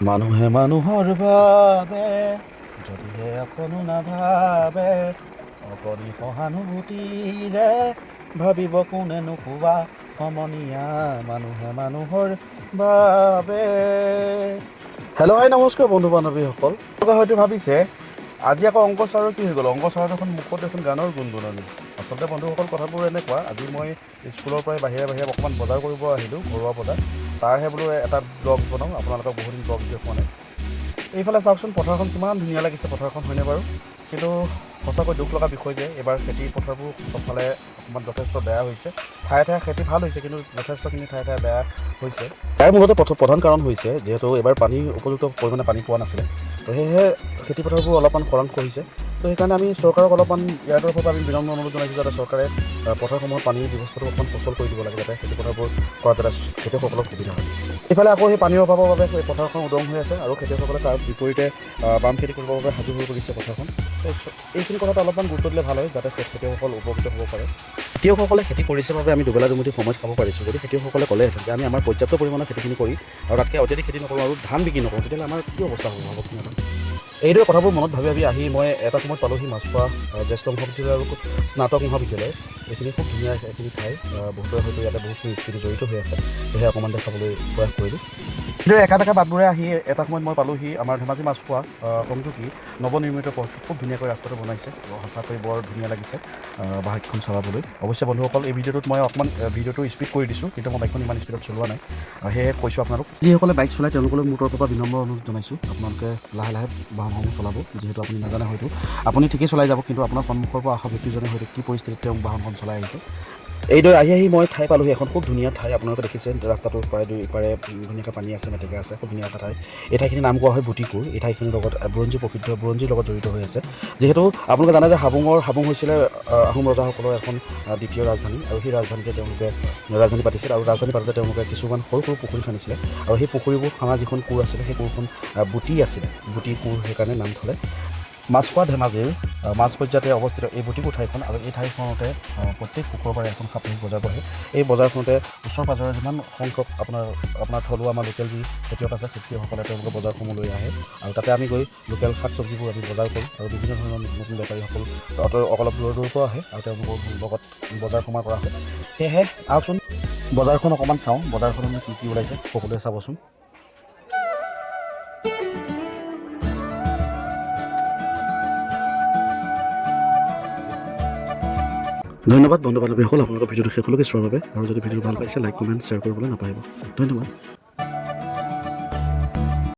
মানুহে মানুহৰ বাবে যদিহে অকণো নাভাবে অকণি সহানুভূতিৰে ভাবিব কোনেনো কোৱা সমনীয়া মানুহে মানুহৰ বাবে। হেল্ল' হাই নমস্কাৰ বন্ধু বান্ধৱীসকল। আপোনালোকে হয়তো ভাবিছে আজি আকৌ অংক ছাৰৰ কি হৈ গ'ল, অংক ছাৰৰ দেখোন মুখত দেখোন গানৰ গুণগুণনি। আচলতে বন্ধুসকল কথাবোৰ এনেকুৱা, আজি মই স্কুলৰ পৰাই বাহিৰে অকণমান বজাৰ কৰিব আহিলোঁ, ঘৰুৱা বজাৰ। তাৰহে বোলো এটা ব্লগ বনাওঁ, আপোনালোকক বহুদিন ব্লগ দেখুওৱা নাই। এইফালে চাওকচোন পথাৰখন কিমান ধুনীয়া লাগিছে, পথাৰখন হয়নে বাৰু? কিন্তু সঁচাকৈ দুখ লগা বিষয় যে এইবাৰ খেতি পথাৰবোৰ চবফালে অকণমান যথেষ্ট বেয়া হৈছে। ঠায়ে ঠায়ে খেতি ভাল হৈছে, কিন্তু যথেষ্টখিনি ঠায়ে ঠায়ে বেয়া হৈছে। ইয়াৰ মূলতে প্ৰধান কাৰণ হৈছে যিহেতু এইবাৰ পানী উপযুক্ত পৰিমাণে পানী পোৱা নাছিলে, তো সেয়েহে খেতিপথাৰবোৰ অলপমান খৰাং কৰিছে। তো সেইকাৰণে আমি চৰকাৰক অলপমান ইয়াৰ তৰফৰ পৰা আমি বিনম্ৰ অনুৰোধ জনাইছোঁ যাতে চৰকাৰে পথাৰসমূহত পানীৰ ব্যৱস্থাটো অকণমান সচল কৰি দিব লাগে, যাতে খেতিপথাৰবোৰ কৰাত যাতে খেতিয়কসকলৰ সুবিধা হয়। এইফালে আকৌ সেই পানীৰ অভাৱৰ বাবে পথাৰখন উদং হৈ আছে আৰু খেতিয়কসকলে তাৰ বিপৰীতে বাম খেতি কৰিবৰ বাবে সাজু হৈ পৰিছে পথাৰখন। এইখিনি কথাত অলপমান গুৰুত্ব দিলে ভাল হয়, যাতে খেতিয়কসকল উপকৃত হ'ব পাৰে। খেতিয়কসকলে খেতি কৰিছে বাবে আমি দুবেলা দুমুঠি সময়ত খাব পাৰিছোঁ। যদি খেতিয়কসকলে ক'লেহেঁতেন যে আমি আমাৰ পৰ্যাপ্ত পৰিমাণৰ খেতিখিনি কৰি আৰু তাতকৈ অত্যাধিক খেতি নকৰোঁ আৰু ধান বিক্ৰী নকৰোঁ, তেতিয়াহ'লে আমাৰ কি অৱস্থা হ'ব ভাবকচোন। এইদৰে কথাবোৰ মনত ভাবি আহি মই এটা সময়ত পালোঁহি মাছখোৱা জ্যেষ্ঠ মহাবিদ্যালয় আৰু স্নাতক মহাবিদ্যালয়। এইখিনি খুব ধুনীয়া এইখিনি ঠাই, বহুতৰে হয়তো ইয়াতে বহুতখিনি স্মৃতি জড়িত হৈ আছে, সেয়েহে অকণমান দেখাবলৈ প্ৰয়াস কৰিলোঁ। কিন্তু একা বেকা বাটবোৰে আহি এটা সময়ত মই পালোঁহি আমাৰ ধেমাজি মাছখোৱা সংযোগী নৱনিৰ্মিত পথ। খুব ধুনীয়াকৈ ৰাস্তাটো বনাইছে, সঁচাকৈ বৰ ধুনীয়া লাগিছে বাইকখন চলাবলৈ। অৱশ্যে বন্ধুসকল এই ভিডিঅ'টোত মই অকণমান ভিডিঅ'টো স্পীড কৰি দিছোঁ, কিন্তু মই বাইকখন ইমান স্পীডত চলোৱা নাই, সেয়ে কৈছোঁ আপোনালোক যিসকলে বাইক চলায় তেওঁলোকলৈ মোৰ তৰফৰ পৰা বিনম্ৰ অনুৰোধ জনাইছোঁ, আপোনালোকে লাহে লাহে বাহনসমূহ চলাব। যিহেতু আপুনি নাজানে হয়তো আপুনি ঠিকেই চলাই যাব, কিন্তু আপোনাৰ সন্মুখৰ পৰা অহা ব্যক্তিজনে হয়তো কি পৰিস্থিতিত তেওঁ বাহনখন চলাই আহিছে। এইদৰে আহি মই ঠাই পালোঁহি, এখন খুব ধুনীয়া ঠাই। আপোনালোকে দেখিছে ৰাস্তাটোৰ পাৰে দুই পাৰে ধুনীয়াকৈ পানী আছে, মেটেকা আছে, খুব ধুনীয়া এটা ঠাই। এই ঠাইখিনিৰ নাম কোৱা হয় বুটিকুৰ। এই ঠাইখিনিৰ লগত বুৰঞ্জীৰ লগত জড়িত হৈ আছে। যিহেতু আপোনালোকে জানে যে হাবুং হৈছিলে আহোম ৰজাসকলৰ এখন দ্বিতীয় ৰাজধানী, আৰু সেই ৰাজধানীতে তেওঁলোকে ৰাজধানী পাতিছিল, আৰু ৰাজধানী পাতোঁতে তেওঁলোকে কিছুমান সৰু সৰু পুখুৰী খান্দিছিলে, আৰু সেই পুখুৰীবোৰ খানা যিখন কোৰ আছিলে সেই কোৰখন বুটি আছিলে, বুটি কোৰ সেইকাৰণে নাম থ'লে। মাছখোৱা ধেমাজিৰ মাছ পৰ্যায়তে অৱস্থিত এই বুটিকুৰ ঠাইখন, আৰু এই ঠাইখনতে প্ৰত্যেক শুক্ৰবাৰে এখন সাপ্তাহিক বজাৰ বহে। এই বজাৰখনতে ওচৰ পাজৰে যিমান সংখ্যক আপোনাৰ থলুৱা আমাৰ লোকেল যি খেতিয়ক আছে, খেতিয়কসকলে তেওঁলোকে বজাৰসমূহ লৈ আহে, আৰু তাতে আমি গৈ লোকেল শাক চব্জিবোৰ আমি বজাৰ কৰোঁ, আৰু বিভিন্ন ধৰণৰ নতুন বেপাৰীসকল অলপ দূৰৰ পৰা আহে, আৰু তেওঁলোকৰ লগত বজাৰ সমাৰ কৰা হয়। সেয়েহে আহকচোন বজাৰখন অকণমান চাওঁ, বজাৰখনত কি কি ওলাইছে সকলোৱে চাবচোন। ধন্যবাদ বন্ধু বান্ধৱীসকল, আপোনালোকৰ ভিডিঅ'টো শেষলৈকে চোৱাৰ বাবে। আৰু যদি ভিডিঅ' ভাল পাইছে লাইক কমেণ্ট শ্বেয়াৰ কৰিবলৈ নাপাহৰিব। ধন্যবাদ।